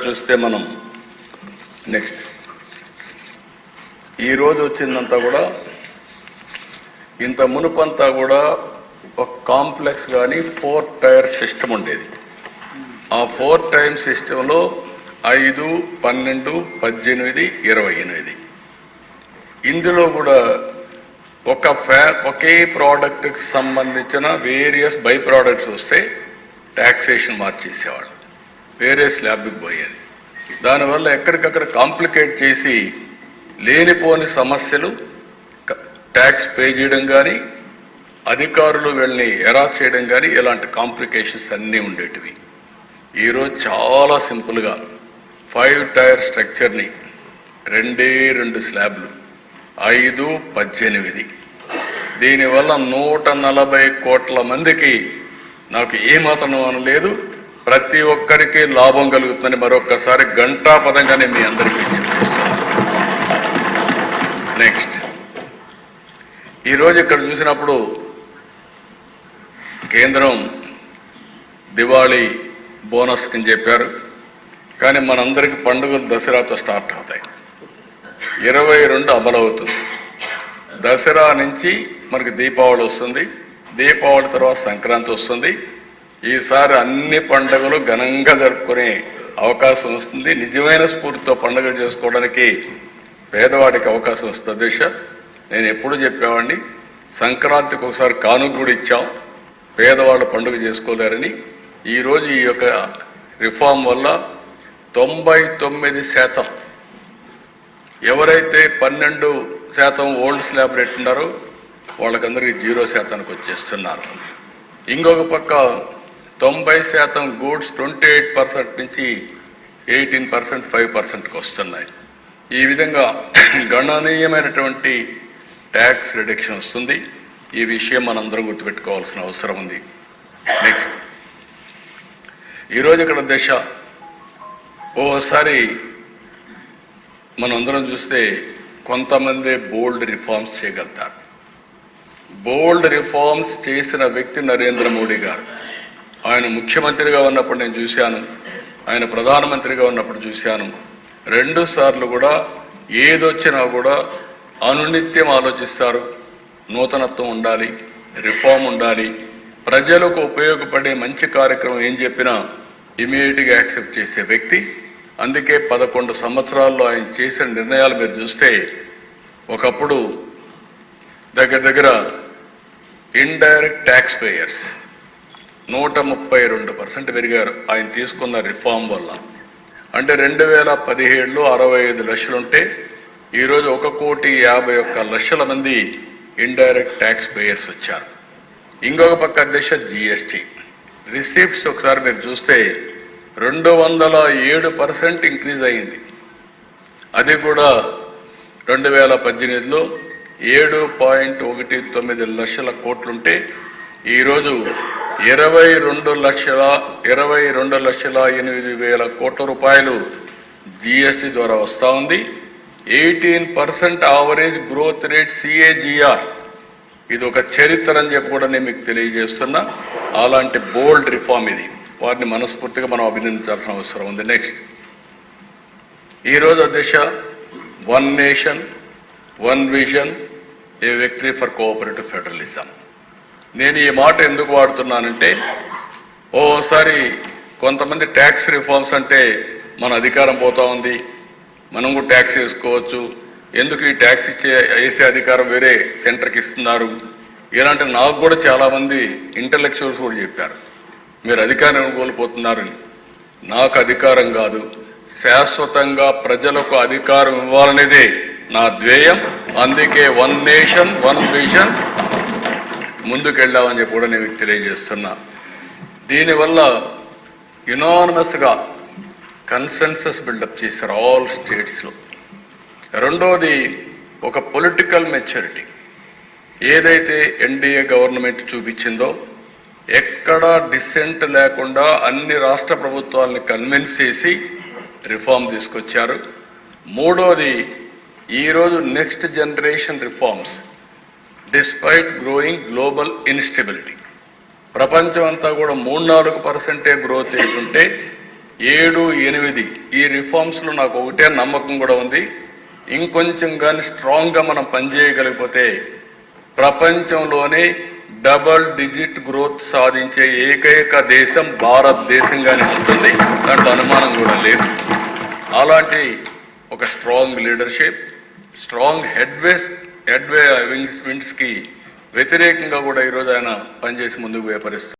చూస్తే మనం నెక్స్ట్ ఈరోజు వచ్చిందంతా కూడా ఇంత మునుపంతా కూడా ఒక కాంప్లెక్స్ కానీ 4 టైర్ సిస్టమ్ ఉండేది. ఆ 4 టైర్ సిస్టంలో 5, 12, 18, 28 ఇందులో కూడా ఒకే ప్రోడక్ట్కి సంబంధించిన వేరియస్ బై ప్రోడక్ట్స్ వస్తే ట్యాక్సేషన్ మార్చేసేవాళ్ళు, వేరే స్లాబ్కి పోయేది. దానివల్ల ఎక్కడికక్కడ కాంప్లికేట్ చేసి లేనిపోని సమస్యలు ట్యాక్స్ పే చేయడం కానీ అధికారులు వీళ్ళని ఎరాస్ చేయడం కానీ ఇలాంటి కాంప్లికేషన్స్ అన్నీ ఉండేటివి. ఈరోజు చాలా సింపుల్గా 5 టైర్ స్ట్రక్చర్ని 2 స్లాబ్లు 5, 18 దీనివల్ల 140 కోట్ల మందికి నాకు ఏమాత్రం అనలేదు, ప్రతి ఒక్కరికి లాభం కలుగుతుందని మరొక్కసారి ఘంటాపదంగానే మీ అందరికీ చెప్పేస్తాను. నెక్స్ట్ ఈరోజు ఇక్కడ చూసినప్పుడు కేంద్రం దివాళీ బోనస్ కింద చెప్పారు, కానీ మనందరికీ పండుగలు దసరాతో స్టార్ట్ అవుతాయి. 22 అమలవుతుంది. దసరా నుంచి మనకి దీపావళి వస్తుంది, దీపావళి తర్వాత సంక్రాంతి వస్తుంది. ఈసారి అన్ని పండుగలు ఘనంగా జరుపుకునే అవకాశం వస్తుంది. నిజమైన స్ఫూర్తితో పండుగలు చేసుకోవడానికి పేదవాడికి అవకాశం వస్తుంది. దిశ నేను ఎప్పుడు చెప్పేవాడిని, సంక్రాంతికి ఒకసారి కానుక కూడా ఇచ్చాం, పేదవాళ్ళు పండుగ చేసుకోలేరని. ఈరోజు ఈ యొక్క రిఫార్మ్ వల్ల 99% ఎవరైతే 12% ఓల్డ్ స్లాబ్ రేట్ ఉన్నారో వాళ్ళకందరికీ 0%కి వచ్చేస్తున్నారు. ఇంకొక పక్క 90% గూడ్స్ 28% నుంచి 18%, 5%కి వస్తున్నాయి. ఈ విధంగా గణనీయమైనటువంటి ట్యాక్స్ రిడక్షన్ వస్తుంది. ఈ విషయం మనందరం గుర్తుపెట్టుకోవాల్సిన అవసరం ఉంది. నెక్స్ట్ ఈరోజు ఇక్కడ దశ ఓసారి మనందరం చూస్తే కొంతమంది బోల్డ్ రిఫార్మ్స్ చేయగలుగుతారు. బోల్డ్ రిఫార్మ్స్ చేసిన వ్యక్తి నరేంద్ర మోడీ గారు. ఆయన ముఖ్యమంత్రిగా ఉన్నప్పుడు నేను చూశాను, ఆయన ప్రధానమంత్రిగా ఉన్నప్పుడు చూశాను. 2 సార్లు కూడా ఏదొచ్చినా కూడా అనునిత్యం ఆలోచిస్తారు. నూతనత్వం ఉండాలి, రిఫార్మ్ ఉండాలి, ప్రజలకు ఉపయోగపడే మంచి కార్యక్రమం ఏం చెప్పినా ఇమీడియట్గా యాక్సెప్ట్ చేసే వ్యక్తి. అందుకే 11 సంవత్సరాల్లో ఆయన చేసిన నిర్ణయాలు మీరు చూస్తే ఒకప్పుడు దగ్గర ఇండైరెక్ట్ ట్యాక్స్ పేయర్స్ 132% పెరిగారు ఆయన తీసుకున్న రిఫార్మ్ వల్ల. అంటే 2017లో 65 లక్షలుంటే ఈరోజు 1,51,00,000 మంది ఇండైరెక్ట్ ట్యాక్స్ పేయర్స్ వచ్చారు. ఇంకొక పక్క దిశ జిఎస్టీ రిసీప్ట్స్ ఒకసారి మీరు చూస్తే 207% ఇంక్రీజ్ అయింది. అది కూడా 2018లో 7.19 లక్షల కోట్లుంటే ఈరోజు 22,08,000 కోట్ల రూపాయలు జిఎస్టీ ద్వారా వస్తూ ఉంది. 18% యావరేజ్ గ్రోత్ రేట్ CAGR. ఇది ఒక చరిత్ర అని చెప్పి కూడా నేను మీకు తెలియజేస్తున్నా. అలాంటి బోల్డ్ రిఫార్మ్ ఇది. వారిని మనస్ఫూర్తిగా మనం అభినందించాల్సిన అవసరం ఉంది. నెక్స్ట్ ఈరోజు దిశ 1 nation 1 vision A victory for cooperative federalism. నేను ఈ మాట ఎందుకు వాడుతున్నానంటే ఓసారి కొంతమంది ట్యాక్స్ రిఫార్మ్స్ అంటే మన అధికారం పోతా ఉంది, మనం కూడా ట్యాక్స్ వేసుకోవచ్చు, ఎందుకు ఈ ట్యాక్స్ వేసే అధికారం వేరే సెంటర్కి ఇస్తున్నారు, ఇలాంటి నాకు కూడా చాలామంది ఇంటలెక్చువల్స్ కూడా చెప్పారు మీరు అధికారం కోల్పోతున్నారని. నాకు అధికారం కాదు, శాశ్వతంగా ప్రజలకు అధికారం ఇవ్వాలనేదే నా ధ్యేయం. అందుకే 1 నేషన్ 1 విజన్ ముందుకెళ్ళామని చెప్పి కూడా నేను తెలియజేస్తున్నా. దీనివల్ల యునానిమస్గా కన్సెన్సస్ బిల్డప్ చేశారు ఆల్ స్టేట్స్లో. రెండోది ఒక పొలిటికల్ మెచ్యూరిటీ ఏదైతే ఎన్డీఏ గవర్నమెంట్ చూపించిందో ఎక్కడా డిసెంట్ లేకుండా అన్ని రాష్ట్ర ప్రభుత్వాలని కన్విన్స్ చేసి రిఫార్మ్ తీసుకొచ్చారు. మూడోది ఈరోజు next generation reforms despite growing global instability, ప్రపంచం అంతా కూడా 3-4% గ్రోత్ ఏంటంటే 7, 8 ఈ రిఫార్మ్స్లో నాకు ఒకటే నమ్మకం కూడా ఉంది. ఇంకొంచెం కానీ స్ట్రాంగ్గా మనం పనిచేయగలిగిపోతే ప్రపంచంలోనే డబల్ డిజిట్ గ్రోత్ సాధించే ఏకైక దేశం భారతదేశంగానే ఉంటుంది. దాంట్లో అనుమానం కూడా లేదు. అలాంటి ఒక స్ట్రాంగ్ లీడర్షిప్, స్ట్రాంగ్ హెడ్వే విండ్స్కి వ్యతిరేకంగా కూడా ఈరోజు ఆయన పనిచేసి ముందుకు పోయే పరిస్థితి.